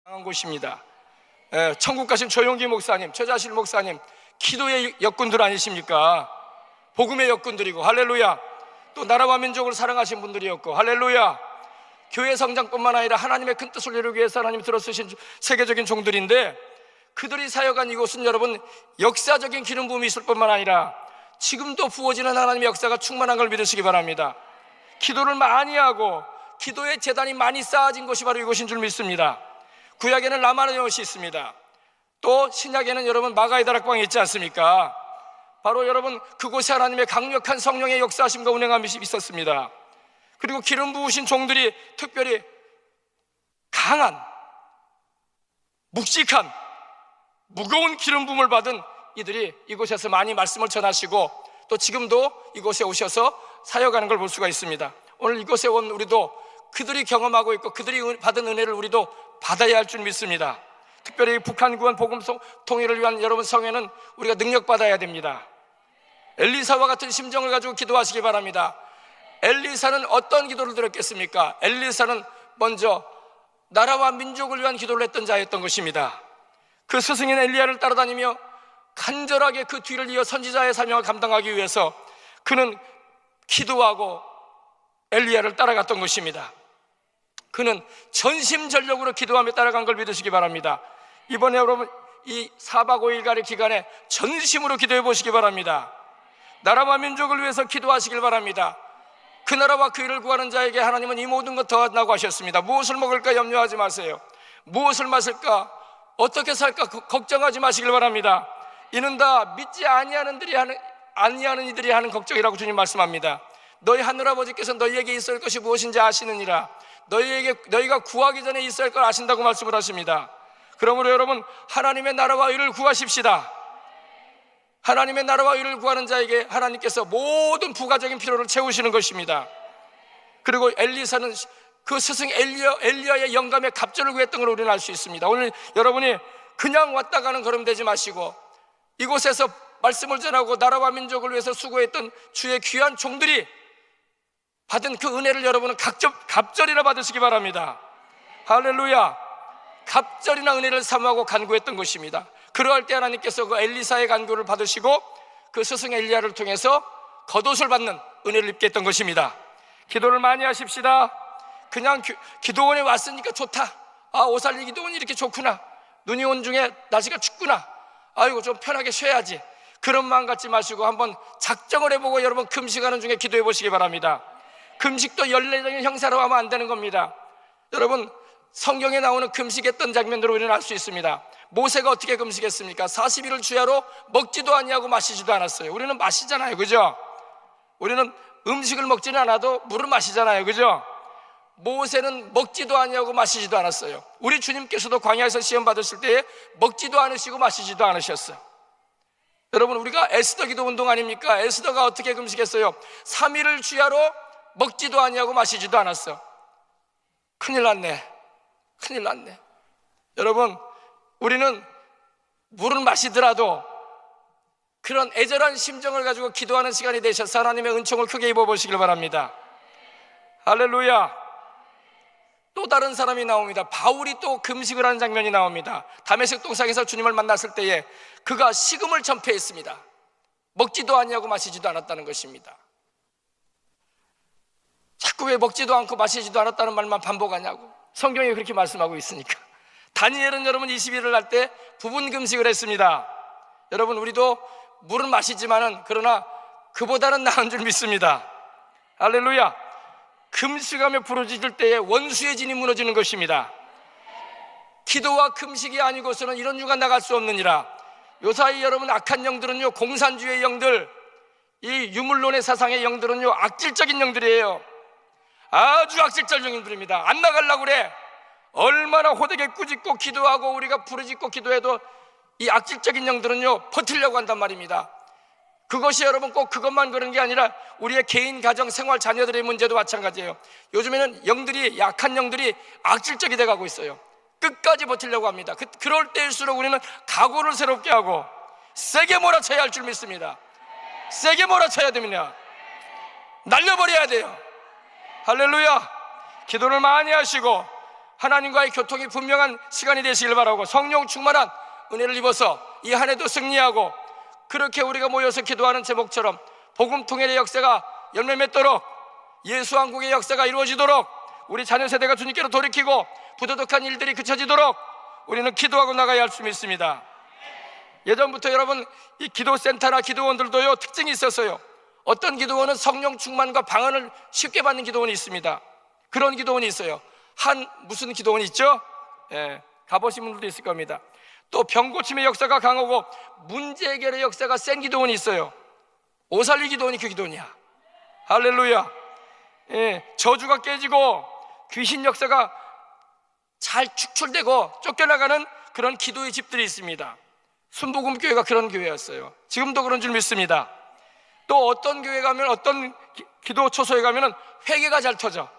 한 곳입니다. 천국 가신 조용기 목사님, 최자실 목사님, 기도의 역군들 아니십니까? 복음의 역군들이고, 할렐루야. 또 나라와 민족을 사랑하신 분들이었고, 할렐루야. 교회 성장뿐만 아니라 하나님의 큰 뜻을 이루기 위해서 하나님이 들어쓰신 세계적인 종들인데, 그들이 사역한 이곳은 여러분 역사적인 기름 부음이 있을 뿐만 아니라 지금도 부어지는 하나님의 역사가 충만한 걸 믿으시기 바랍니다. 기도를 많이 하고 기도의 재단이 많이 쌓아진 곳이 바로 이곳인 줄 믿습니다. 구약에는 라마르요시 있습니다. 또 신약에는 여러분 마가의 다락방이 있지 않습니까? 바로 여러분 그곳에 하나님의 강력한 성령의 역사하심과 운행함이 있었습니다. 그리고 기름 부으신 종들이 특별히 강한, 묵직한, 무거운 기름 부음을 받은 이들이 이곳에서 많이 말씀을 전하시고 또 지금도 이곳에 오셔서 사역하는 걸 볼 수가 있습니다. 오늘 이곳에 온 우리도 그들이 경험하고 있고 그들이 받은 은혜를 우리도 받아야 할 줄 믿습니다. 특별히 북한 구원 복음 통일을 위한 여러분 성회는 우리가 능력받아야 됩니다. 엘리사와 같은 심정을 가지고 기도하시기 바랍니다. 엘리사는 어떤 기도를 드렸겠습니까? 엘리사는 먼저 나라와 민족을 위한 기도를 했던 자였던 것입니다. 그 스승인 엘리야를 따라다니며 간절하게 그 뒤를 이어 선지자의 사명을 감당하기 위해서 그는 기도하고 엘리야를 따라갔던 것입니다. 그는 전심전력으로 기도하며 따라간 걸 믿으시기 바랍니다. 이번에 여러분 이 4박 5일간의 기간에 전심으로 기도해 보시기 바랍니다. 나라와 민족을 위해서 기도하시길 바랍니다. 그 나라와 그 일을 구하는 자에게 하나님은 이 모든 것 더하다고 하셨습니다. 무엇을 먹을까 염려하지 마세요. 무엇을 마실까, 어떻게 살까 걱정하지 마시길 바랍니다. 이는 다 믿지 아니하는 이들이 하는 걱정이라고 주님 말씀합니다. 너희 하늘아버지께서 너희에게 있을 것이 무엇인지 아시느니라. 너희가 구하기 전에 있어야 할 걸 아신다고 말씀을 하십니다. 그러므로 여러분 하나님의 나라와 의를 구하십시다. 하나님의 나라와 의를 구하는 자에게 하나님께서 모든 부가적인 필요를 채우시는 것입니다. 그리고 엘리사는 그 스승 엘리야의 영감의 갑절을 구했던 걸 우리는 알 수 있습니다. 오늘 여러분이 그냥 왔다 가는 걸음 되지 마시고 이곳에서 말씀을 전하고 나라와 민족을 위해서 수고했던 주의 귀한 종들이 받은 그 은혜를 여러분은 갑절이나 받으시기 바랍니다. 할렐루야. 갑절이나 은혜를 사모하고 간구했던 것입니다. 그러할 때 하나님께서 그 엘리사의 간구를 받으시고 그 스승 엘리야를 통해서 겉옷을 받는 은혜를 입게 했던 것입니다. 기도를 많이 하십시다. 그냥 기도원에 왔으니까 좋다. 오살리 기도원이 이렇게 좋구나. 눈이 온 중에 날씨가 춥구나. 아이고 좀 편하게 쉬어야지. 그런 마음 갖지 마시고 한번 작정을 해보고 여러분 금식하는 중에 기도해 보시기 바랍니다. 금식도 연례적인 형사로 하면 안 되는 겁니다. 여러분 성경에 나오는 금식했던 장면들을 우리는 알 수 있습니다. 모세가 어떻게 금식했습니까? 40일을 주야로 먹지도 아니하고 마시지도 않았어요. 우리는 마시잖아요, 그죠? 우리는 음식을 먹지는 않아도 물을 마시잖아요, 그죠? 모세는 먹지도 아니하고 마시지도 않았어요. 우리 주님께서도 광야에서 시험 받으실 때에 먹지도 않으시고 마시지도 않으셨어요. 여러분 우리가 에스더 기도 운동 아닙니까? 에스더가 어떻게 금식했어요? 3일을 주야로 먹지도 아니하고 마시지도 않았어. 큰일 났네. 여러분 우리는 물은 마시더라도 그런 애절한 심정을 가지고 기도하는 시간이 되셔서 하나님의 은총을 크게 입어보시길 바랍니다. 할렐루야. 또 다른 사람이 나옵니다. 바울이 또 금식을 하는 장면이 나옵니다. 다메섹 동상에서 주님을 만났을 때에 그가 식음을 전폐했습니다. 먹지도 아니하고 마시지도 않았다는 것입니다. 자꾸 왜 먹지도 않고 마시지도 않았다는 말만 반복하냐고. 성경이 그렇게 말씀하고 있으니까. 다니엘은 여러분 20일을 할 때 부분 금식을 했습니다. 여러분 우리도 물은 마시지만은 그러나 그보다는 나은 줄 믿습니다. 할렐루야. 금식하며 부르짖을 때에 원수의 진이 무너지는 것입니다. 기도와 금식이 아니고서는 이런 유가 나갈 수 없느니라. 요사이 여러분 악한 영들은요, 공산주의 영들, 이 유물론의 사상의 영들은요 악질적인 영들이에요. 아주 악질적인 영들입니다. 안 나가려고 그래. 얼마나 호되게 꾸짖고 기도하고 우리가 부르짖고 기도해도 이 악질적인 영들은요 버티려고 한단 말입니다. 그것이 여러분 꼭 그것만 그런 게 아니라 우리의 개인, 가정, 생활, 자녀들의 문제도 마찬가지예요. 요즘에는 영들이, 약한 영들이 악질적이 돼가고 있어요. 끝까지 버티려고 합니다. 그럴 때일수록 우리는 각오를 새롭게 하고 세게 몰아쳐야 할 줄 믿습니다. 세게 몰아쳐야 됩니다. 날려버려야 돼요. 할렐루야. 기도를 많이 하시고 하나님과의 교통이 분명한 시간이 되시길 바라고, 성령 충만한 은혜를 입어서 이 한 해도 승리하고, 그렇게 우리가 모여서 기도하는 제목처럼 복음 통일의 역사가 열매 맺도록, 예수 한국의 역사가 이루어지도록, 우리 자녀 세대가 주님께로 돌이키고 부도덕한 일들이 그쳐지도록 우리는 기도하고 나가야 할 수 있습니다. 예전부터 여러분, 이 기도센터나 기도원들도요 특징이 있었어요. 어떤 기도원은 성령 충만과 방언을 쉽게 받는 기도원이 있습니다. 그런 기도원이 있어요. 무슨 기도원이 있죠? 가보신 분들도 있을 겁니다. 또 병고침의 역사가 강하고 문제 해결의 역사가 센 기도원이 있어요. 오살리 기도원이 그 기도원이야. 할렐루야. 저주가 깨지고 귀신 역사가 잘 축출되고 쫓겨나가는 그런 기도의 집들이 있습니다. 순복음교회가 그런 교회였어요. 지금도 그런 줄 믿습니다. 또 어떤 교회 가면, 어떤 기도 초소에 가면은 회개가 잘 터져.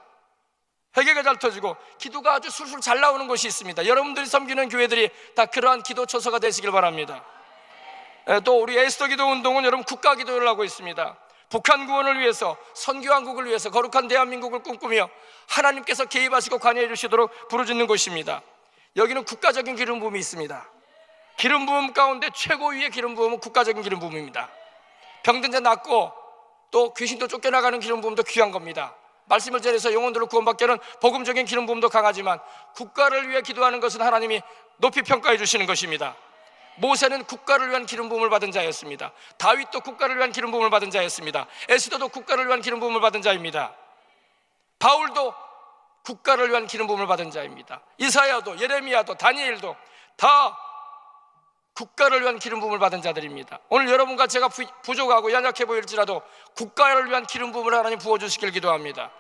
회개가 잘 터지고 기도가 아주 술술 잘 나오는 곳이 있습니다. 여러분들이 섬기는 교회들이 다 그러한 기도 초소가 되시길 바랍니다. 또 우리 에스더 기도 운동은 여러분 국가 기도를 하고 있습니다. 북한 구원을 위해서, 선교한국을 위해서 거룩한 대한민국을 꿈꾸며 하나님께서 개입하시고 관여해 주시도록 부르짖는 곳입니다. 여기는 국가적인 기름 부음이 있습니다. 기름 부음 가운데 최고위의 기름 부음은 국가적인 기름 부음입니다. 병든 자 낫고 또 귀신도 쫓겨나가는 기름 부음도 귀한 겁니다. 말씀을 전해서 영혼들을 구원받게 하는 복음적인 기름 부음도 강하지만, 국가를 위해 기도하는 것은 하나님이 높이 평가해 주시는 것입니다. 모세는 국가를 위한 기름 부음을 받은 자였습니다. 다윗도 국가를 위한 기름 부음을 받은 자였습니다. 에스더도 국가를 위한 기름 부음을 받은 자입니다. 바울도 국가를 위한 기름 부음을 받은 자입니다. 이사야도, 예레미야도, 다니엘도 다 국가를 위한 기름 부음을 받은 자들입니다. 오늘 여러분과 제가 부족하고 연약해 보일지라도 국가를 위한 기름 부음을 하나님 부어주시길 기도합니다.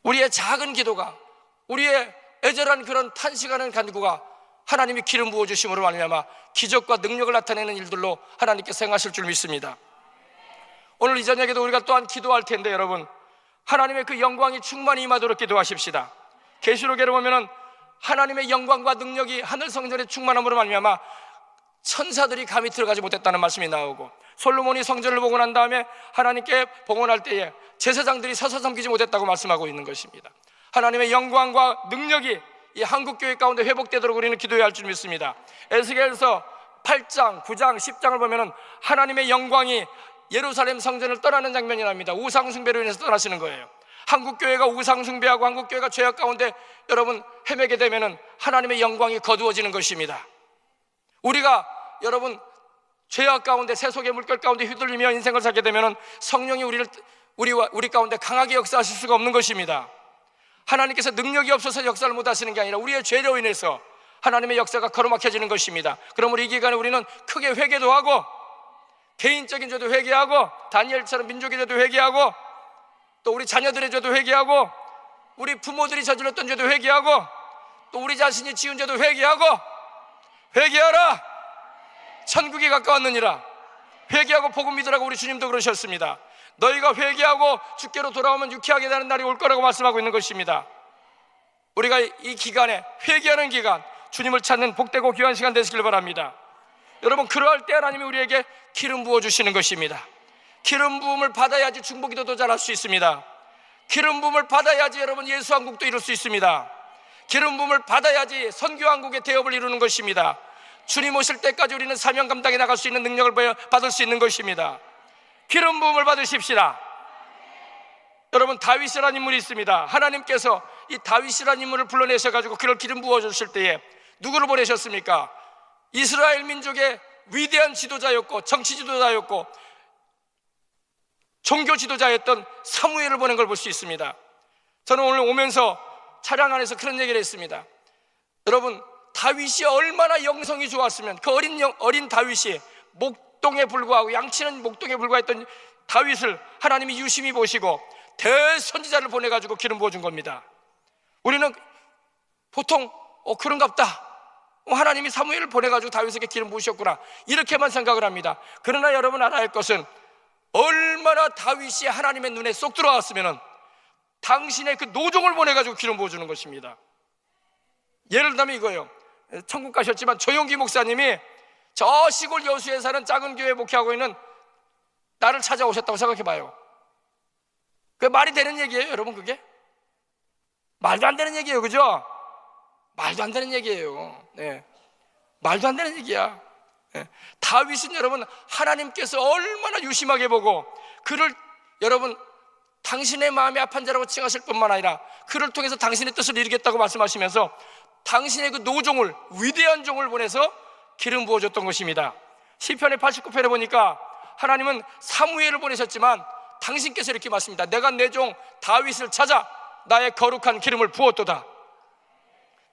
우리의 작은 기도가, 우리의 애절한 그런 탄식하는 간구가 하나님이 기름 부어주심으로 말미암아 기적과 능력을 나타내는 일들로 하나님께서 행하실 줄 믿습니다. 오늘 이 저녁에도 우리가 또한 기도할 텐데, 여러분, 하나님의 그 영광이 충만히 임하도록 기도하십시다. 계시록에 보면은 하나님의 영광과 능력이 하늘 성전의 충만함으로 말미암아 천사들이 감히 들어가지 못했다는 말씀이 나오고, 솔로몬이 성전을 보고 난 다음에 하나님께 봉헌할 때에 제사장들이 서서 섬기지 못했다고 말씀하고 있는 것입니다. 하나님의 영광과 능력이 이 한국교회 가운데 회복되도록 우리는 기도해야 할 줄 믿습니다. 에스겔서 8장, 9장, 10장을 보면은 하나님의 영광이 예루살렘 성전을 떠나는 장면이 납니다. 우상숭배로 인해서 떠나시는 거예요. 한국교회가 우상숭배하고 한국교회가 죄악 가운데 여러분 헤매게 되면은 하나님의 영광이 거두어지는 것입니다. 우리가 여러분 죄악 가운데, 세속의 물결 가운데 휘둘리며 인생을 살게 되면은 성령이 우리 가운데 강하게 역사하실 수가 없는 것입니다. 하나님께서 능력이 없어서 역사를 못 하시는 게 아니라 우리의 죄로 인해서 하나님의 역사가 거룩막혀지는 것입니다. 그러므로 이 기간에 우리는 크게 회개도 하고, 개인적인 죄도 회개하고, 다니엘처럼 민족의 죄도 회개하고, 또 우리 자녀들의 죄도 회개하고, 우리 부모들이 저질렀던 죄도 회개하고, 또 우리 자신이 지은 죄도 회개하고, 회개하라, 천국이 가까웠느니라. 회개하고 복음 믿으라고 우리 주님도 그러셨습니다. 너희가 회개하고 주께로 돌아오면 유쾌하게 되는 날이 올 거라고 말씀하고 있는 것입니다. 우리가 이 기간에, 회개하는 기간, 주님을 찾는 복되고 귀한 시간 되시길 바랍니다. 여러분, 그러할 때 하나님이 우리에게 기름 부어주시는 것입니다. 기름 부음을 받아야지 중보기도도 잘할 수 있습니다. 기름 부음을 받아야지 여러분 예수 한국도 이룰 수 있습니다. 기름 부음을 받아야지 선교 한국의 대업을 이루는 것입니다. 주님 오실 때까지 우리는 사명 감당해 나갈 수 있는 능력을 받을 수 있는 것입니다. 기름 부음을 받으십시다. 여러분, 다윗이라는 인물이 있습니다. 하나님께서 이 다윗이라는 인물을 불러내셔가지고 그를 기름 부어주실 때에 누구를 보내셨습니까? 이스라엘 민족의 위대한 지도자였고, 정치 지도자였고, 종교 지도자였던 사무엘을 보낸 걸 볼 수 있습니다. 저는 오늘 오면서 차량 안에서 그런 얘기를 했습니다. 여러분, 다윗이 얼마나 영성이 좋았으면, 그 어린 다윗이 목동에 불과하고, 양치는 목동에 불과했던 다윗을 하나님이 유심히 보시고 대선지자를 보내가지고 기름 부어준 겁니다. 우리는 보통 그런갑다, 하나님이 사무엘을 보내가지고 다윗에게 기름 부으셨구나, 이렇게만 생각을 합니다. 그러나 여러분 알아야 할 것은, 얼마나 다윗이 하나님의 눈에 쏙 들어왔으면 당신의 그 노종을 보내가지고 기름 부어주는 것입니다. 예를 들면 이거예요. 천국 가셨지만 조용기 목사님이 저 시골 여수에 사는 작은 교회 목회하고 있는 나를 찾아오셨다고 생각해봐요. 그게 말이 되는 얘기예요, 여러분? 그게 말도 안 되는 얘기예요, 그죠? 말도 안 되는 얘기예요. 네. 말도 안 되는 얘기야. 네. 다윗은 여러분 하나님께서 얼마나 유심하게 보고 그를 여러분 당신의 마음이 아픈 자라고 칭하실 뿐만 아니라 그를 통해서 당신의 뜻을 이루겠다고 말씀하시면서 당신의 그 노종을, 위대한 종을 보내서 기름 부어줬던 것입니다. 시편의 89편에 보니까 하나님은 사무엘을 보내셨지만 당신께서 이렇게 말씀합니다. 내가 내 종 다윗을 찾아 나의 거룩한 기름을 부었도다.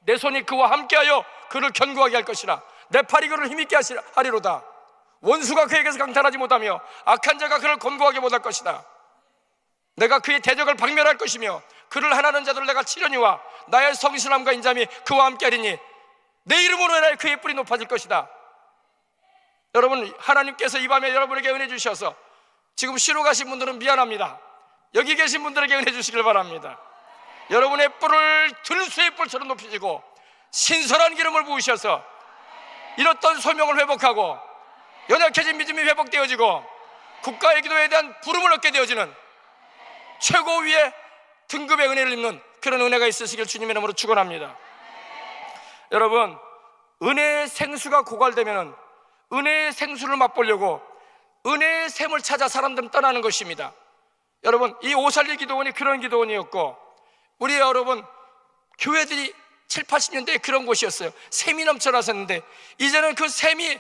내 손이 그와 함께하여 그를 견고하게 할 것이라. 내 팔이 그를 힘있게 하리로다. 원수가 그에게서 강탈하지 못하며 악한 자가 그를 권고하게 못할 것이다. 내가 그의 대적을 박멸할 것이며 그를 하나는 자들을 내가 치려니와 나의 성실함과 인자함이 그와 함께하리니 내 이름으로 인하여 그의 뿔이 높아질 것이다. 여러분, 하나님께서 이 밤에 여러분에게 은혜 주셔서 지금 쉬러 가신 분들은 미안합니다. 여기 계신 분들에게 은혜 주시길 바랍니다. 여러분의 뿔을 들수의 뿔처럼 높이시고 신선한 기름을 부으셔서 잃었던 소명을 회복하고 연약해진 믿음이 회복되어지고 국가의 기도에 대한 부름을 얻게 되어지는 최고위의 등급의 은혜를 입는 그런 은혜가 있으시길 주님의 이름으로 축원합니다. 여러분, 은혜의 생수가 고갈되면 은혜의 생수를 맛보려고 은혜의 샘을 찾아 사람들은 떠나는 것입니다. 여러분, 이 오살리 기도원이 그런 기도원이었고 우리 여러분 교회들이 7, 80년대에 그런 곳이었어요. 샘이 넘쳐나셨는데 이제는 그 샘이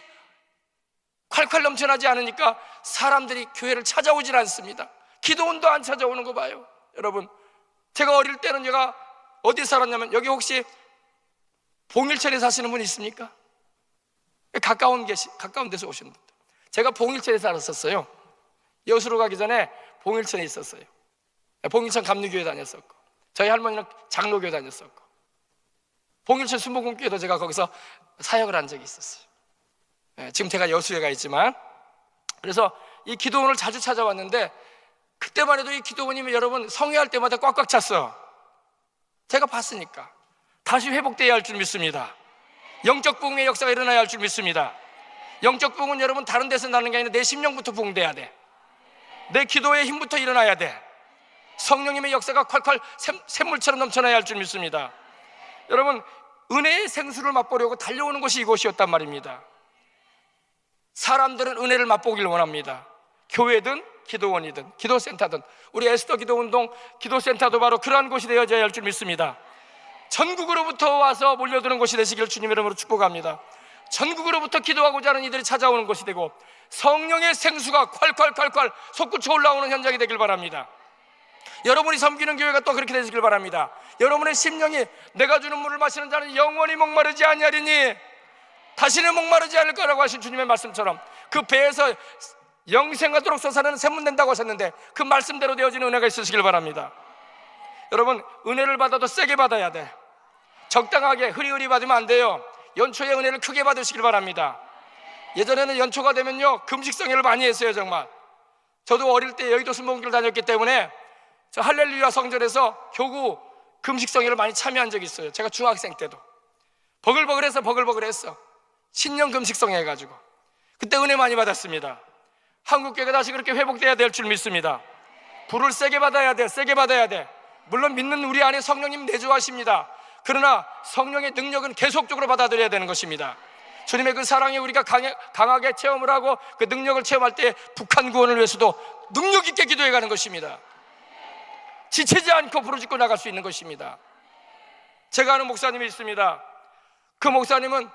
콸콸 넘쳐나지 않으니까 사람들이 교회를 찾아오질 않습니다. 기도원도 안 찾아오는 거 봐요. 여러분, 제가 어릴 때는 제가 어디 살았냐면 여기 혹시 봉일천에 사시는 분 있습니까? 가까운 데서 오신 분들. 제가 봉일천에 살았었어요. 여수로 가기 전에 봉일천에 있었어요. 봉일천 감리교회 다녔었고 저희 할머니는 장로교회 다녔었고 봉일천 순복음교회도 제가 거기서 사역을 한 적이 있었어요. 지금 제가 여수에 가 있지만 그래서 이 기도원을 자주 찾아왔는데 그때만 해도 이 기도원님이 여러분 성회할 때마다 꽉꽉 찼어요. 제가 봤으니까 다시 회복되어야 할 줄 믿습니다. 영적 부흥의 역사가 일어나야 할 줄 믿습니다. 영적 부흥은 여러분 다른 데서 나는 게 아니라 내 심령부터 부흥돼야 돼. 내 기도의 힘부터 일어나야 돼. 성령님의 역사가 콸콸 샘물처럼 넘쳐나야 할 줄 믿습니다. 여러분, 은혜의 생수를 맛보려고 달려오는 곳이 이곳이었단 말입니다. 사람들은 은혜를 맛보기를 원합니다. 교회든 기도원이든 기도센터든 우리 에스더 기도운동 기도센터도 바로 그러한 곳이 되어져야 할 줄 믿습니다. 전국으로부터 와서 몰려드는 곳이 되시기를 주님의 이름으로 축복합니다. 전국으로부터 기도하고자 하는 이들이 찾아오는 곳이 되고 성령의 생수가 콸콸콸콸 솟구쳐 올라오는 현장이 되길 바랍니다. 여러분이 섬기는 교회가 또 그렇게 되시길 바랍니다. 여러분의 심령이 내가 주는 물을 마시는 자는 영원히 목마르지 아니하리니 다시는 목마르지 않을 거라고 하신 주님의 말씀처럼 그 배에서 영생하도록 솟아나는 샘문 된다고 하셨는데 그 말씀대로 되어지는 은혜가 있으시길 바랍니다. 여러분, 은혜를 받아도 세게 받아야 돼. 적당하게 흐리흐리 받으면 안 돼요. 연초의 은혜를 크게 받으시길 바랍니다. 예전에는 연초가 되면요 금식성회를 많이 했어요. 정말 저도 어릴 때 여의도 순복음교를 다녔기 때문에 저 할렐루야 성전에서 교구 금식성회를 많이 참여한 적이 있어요. 제가 중학생 때도 버글버글했어. 신년 금식성회 해가지고 그때 은혜 많이 받았습니다. 한국교회가 다시 그렇게 회복돼야 될 줄 믿습니다. 불을 세게 받아야 돼. 세게 받아야 돼. 물론 믿는 우리 안에 성령님 내주하십니다. 그러나 성령의 능력은 계속적으로 받아들여야 되는 것입니다. 주님의 그 사랑에 우리가 강하게 체험을 하고 그 능력을 체험할 때 북한 구원을 위해서도 능력 있게 기도해 가는 것입니다. 지치지 않고 부르짖고 나갈 수 있는 것입니다. 제가 아는 목사님이 있습니다. 그 목사님은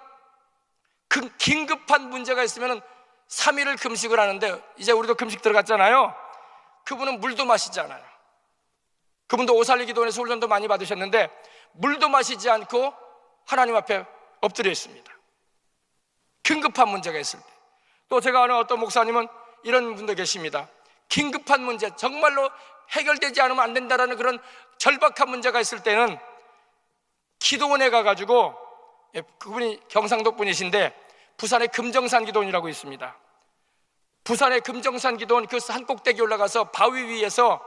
그 긴급한 문제가 있으면 3일을 금식을 하는데 이제 우리도 금식 들어갔잖아요. 그분은 물도 마시지 않아요. 그분도 오살리 기도원에서 훈련도 많이 받으셨는데 물도 마시지 않고 하나님 앞에 엎드려 있습니다. 긴급한 문제가 있을 때. 또 제가 아는 어떤 목사님은 이런 분도 계십니다. 긴급한 문제, 정말로 해결되지 않으면 안 된다라는 그런 절박한 문제가 있을 때는 기도원에 가가지고, 그분이 경상도 분이신데 부산의 금정산 기도원이라고 있습니다. 부산의 금정산 기도원 그 산 꼭대기 올라가서 바위 위에서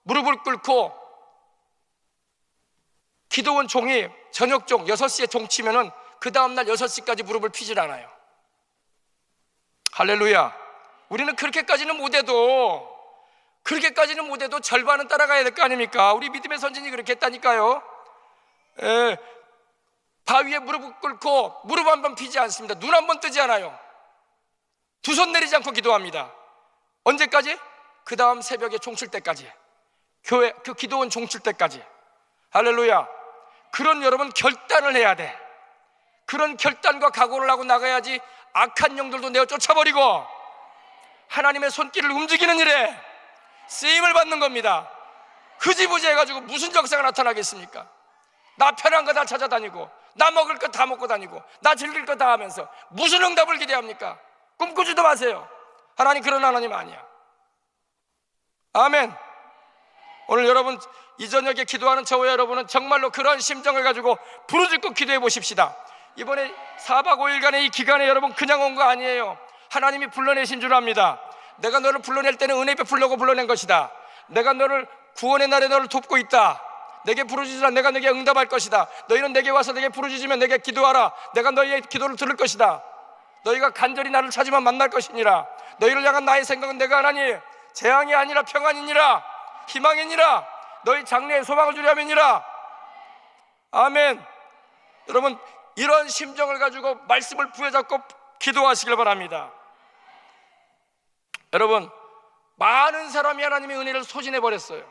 무릎을 꿇고 기도원 종이 저녁 종 6시에 종 치면은 그 다음날 6시까지 무릎을 피질 않아요. 할렐루야. 우리는 그렇게까지는 못해도 그렇게까지는 못해도 절반은 따라가야 될 거 아닙니까? 우리 믿음의 선진이 그렇게 했다니까요. 바위에 무릎을 꿇고 무릎 한 번 피지 않습니다. 눈 한 번 뜨지 않아요. 두 손 내리지 않고 기도합니다. 언제까지? 그 다음 새벽에 종칠 때까지, 교회 그 기도원 종칠 때까지. 할렐루야. 그런 여러분 결단을 해야 돼. 그런 결단과 각오를 하고 나가야지 악한 영들도 내어 쫓아버리고 하나님의 손길을 움직이는 일에 쓰임을 받는 겁니다. 흐지부지 해가지고 무슨 역사가 나타나겠습니까? 나 편한 거 다 찾아다니고, 나 먹을 거 다 먹고 다니고, 나 즐길 거 다 하면서 무슨 응답을 기대합니까? 꿈꾸지도 마세요. 하나님 그런 하나님 아니야. 아멘. 오늘 여러분 이 저녁에 기도하는 저와 여러분은 정말로 그런 심정을 가지고 부르짖고 기도해 보십시다. 이번에 4박 5일간의 이 기간에 여러분 그냥 온 거 아니에요. 하나님이 불러내신 줄 압니다. 내가 너를 불러낼 때는 은혜 베풀려고 불러낸 것이다. 내가 너를 구원의 날에 너를 돕고 있다. 내게 부르짖으라. 내가 내게 응답할 것이다. 너희는 내게 와서 내게 부르짖으면 내게 기도하라. 내가 너희의 기도를 들을 것이다. 너희가 간절히 나를 찾으면 만날 것이니라. 너희를 향한 나의 생각은 내가 하나니 재앙이 아니라 평안이니라, 희망이니라. 너희 장래에 소망을 주려 함이니라. 아멘. 여러분 이런 심정을 가지고 말씀을 부여잡고 기도하시길 바랍니다. 여러분 많은 사람이 하나님의 은혜를 소진해버렸어요.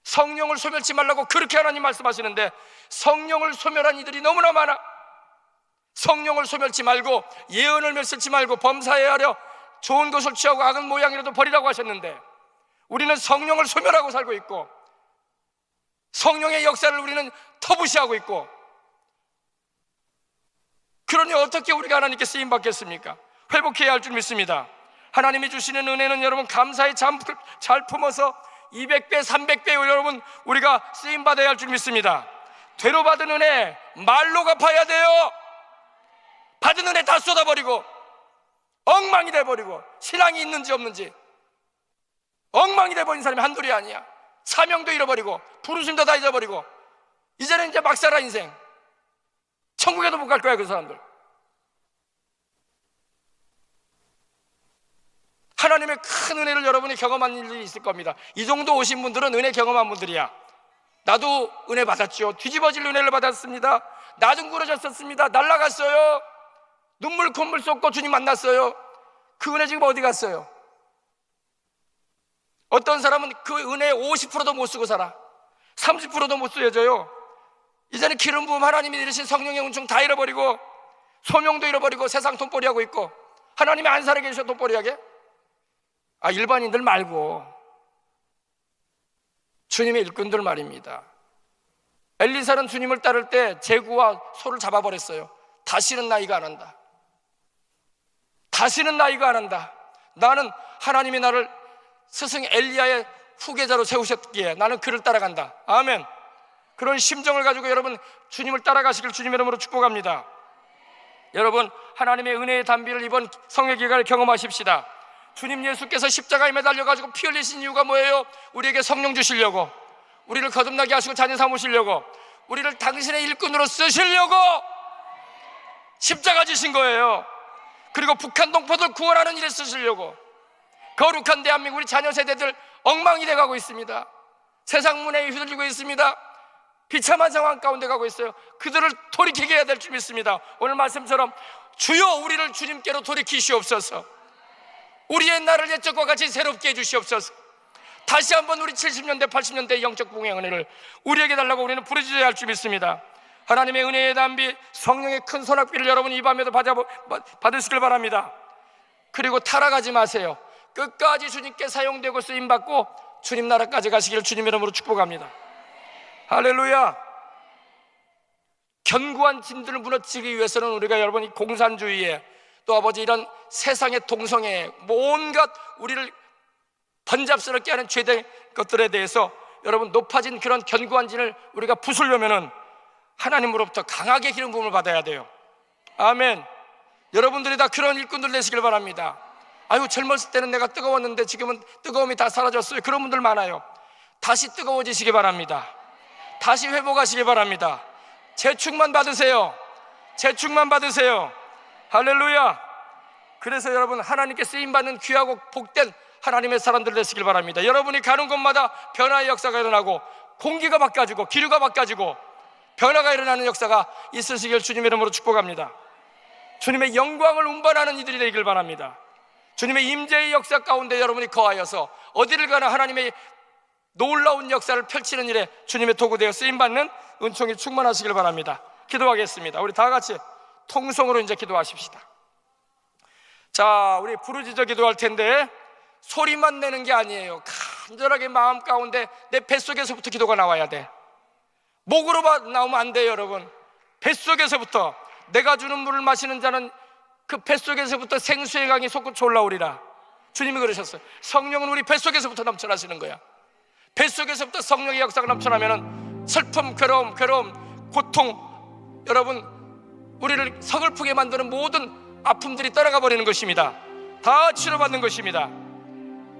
성령을 소멸치 말라고 그렇게 하나님 말씀하시는데 성령을 소멸한 이들이 너무나 많아. 성령을 소멸치 말고 예언을 멸설치 말고 범사에 하려 좋은 것을 취하고 악은 모양이라도 버리라고 하셨는데 우리는 성령을 소멸하고 살고 있고 성령의 역사를 우리는 터부시하고 있고, 그러니 어떻게 우리가 하나님께 쓰임받겠습니까? 회복해야 할 줄 믿습니다. 하나님이 주시는 은혜는 여러분 감사히 잘 품어서 200배 300배 여러분 우리가 쓰임받아야 할 줄 믿습니다. 되로 받은 은혜 말로 갚아야 돼요. 받은 은혜 다 쏟아버리고 엉망이 돼버리고 신앙이 있는지 없는지 엉망이 돼버린 사람이 한둘이 아니야. 사명도 잃어버리고 부르심도 다 잊어버리고 이제는 이제 막 살아 인생. 천국에도 못 갈 거야 그 사람들. 하나님의 큰 은혜를 여러분이 경험한 일이 있을 겁니다. 이 정도 오신 분들은 은혜 경험한 분들이야. 나도 은혜 받았죠. 뒤집어질 은혜를 받았습니다. 나 둥그러졌었습니다. 날아갔어요. 눈물 콧물 쏟고 주님 만났어요. 그 은혜 지금 어디 갔어요? 어떤 사람은 그 은혜의 50%도 못 쓰고 살아. 30%도 못 쓰여져요. 이제는 기름 부음 하나님이 내리신 성령의 은총 다 잃어버리고 소명도 잃어버리고 세상 돈벌이 하고 있고. 하나님이 안 살아 계셔 돈벌이 하게? 일반인들 말고 주님의 일꾼들 말입니다. 엘리사는 주님을 따를 때 제구와 소를 잡아버렸어요. 다시는 나 이거 안 한다. 다시는 나 이거 안 한다. 나는 하나님이 나를 스승 엘리야의 후계자로 세우셨기에 나는 그를 따라간다. 아멘. 그런 심정을 가지고 여러분 주님을 따라가시길 주님의 이름으로 축복합니다. 여러분 하나님의 은혜의 단비를 이번 성회 기간을 경험하십시다. 주님 예수께서 십자가에 매달려가지고 피 흘리신 이유가 뭐예요? 우리에게 성령 주시려고, 우리를 거듭나게 하시고 자녀 삼으시려고, 우리를 당신의 일꾼으로 쓰시려고 십자가 지신 거예요. 그리고 북한 동포들 구원하는 일에 쓰시려고. 거룩한 대한민국 우리 자녀 세대들 엉망이 돼가고 있습니다. 세상 문화에 휘둘리고 있습니다. 비참한 상황 가운데 가고 있어요. 그들을 돌이키게 해야 될 줄 믿습니다. 오늘 말씀처럼 주여 우리를 주님께로 돌이키시옵소서. 우리의 나를 옛적과 같이 새롭게 해주시옵소서. 다시 한번 우리 70년대 80년대 영적 부흥의 은혜를 우리에게 달라고 우리는 부르짖어야 할 줄 믿습니다. 하나님의 은혜의 단비 성령의 큰 소낙비를 여러분 이 밤에도 받으시길 바랍니다. 그리고 타락하지 마세요. 끝까지 주님께 사용되고 쓰임받고 주님 나라까지 가시기를 주님의 이름으로 축복합니다. 할렐루야. 견고한 짐들을 무너뜨리기 위해서는 우리가 여러분 이 공산주의에 또 아버지 이런 세상의 동성애 온갖 우리를 번잡스럽게 하는 죄된 것들에 대해서 여러분 높아진 그런 견고한 진을 우리가 부수려면은 하나님으로부터 강하게 기름 부음을 받아야 돼요. 아멘. 여러분들이 다 그런 일꾼들 되시길 바랍니다. 젊었을 때는 내가 뜨거웠는데 지금은 뜨거움이 다 사라졌어요. 그런 분들 많아요. 다시 뜨거워지시기 바랍니다. 다시 회복하시기 바랍니다. 재충만 받으세요. 재충만 받으세요. 할렐루야. 그래서 여러분 하나님께 쓰임받는 귀하고 복된 하나님의 사람들 되시길 바랍니다. 여러분이 가는 곳마다 변화의 역사가 일어나고 공기가 바뀌어지고 기류가 바뀌어지고 변화가 일어나는 역사가 있으시길 주님의 이름으로 축복합니다. 주님의 영광을 운반하는 이들이 되길 바랍니다. 주님의 임재의 역사 가운데 여러분이 거하여서 어디를 가나 하나님의 놀라운 역사를 펼치는 일에 주님의 도구되어 쓰임받는 은총이 충만하시길 바랍니다. 기도하겠습니다. 우리 다 같이 통성으로 이제 기도하십시다. 자, 우리 부르짖어 기도할 텐데 소리만 내는 게 아니에요. 간절하게 마음 가운데 내 뱃속에서부터 기도가 나와야 돼. 목으로 나오면 안 돼요, 여러분. 뱃속에서부터. 내가 주는 물을 마시는 자는 그 뱃속에서부터 생수의 강이 솟구쳐 올라오리라. 주님이 그러셨어요. 성령은 우리 뱃속에서부터 넘쳐나시는 거야. 뱃속에서부터 성령의 역사가 넘쳐나면 슬픔, 괴로움, 고통, 여러분, 우리를 서글프게 만드는 모든 아픔들이 떠나가 버리는 것입니다. 다 치료받는 것입니다.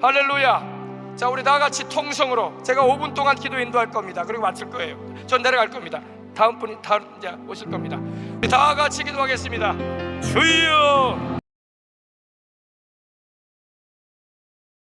할렐루야. 자, 우리 다 같이 통성으로 제가 5분 동안 기도 인도할 겁니다. 그리고 마칠 거예요. 전 내려갈 겁니다. 다음 분이 이제 오실 겁니다. 우리 다 같이 기도하겠습니다. 주여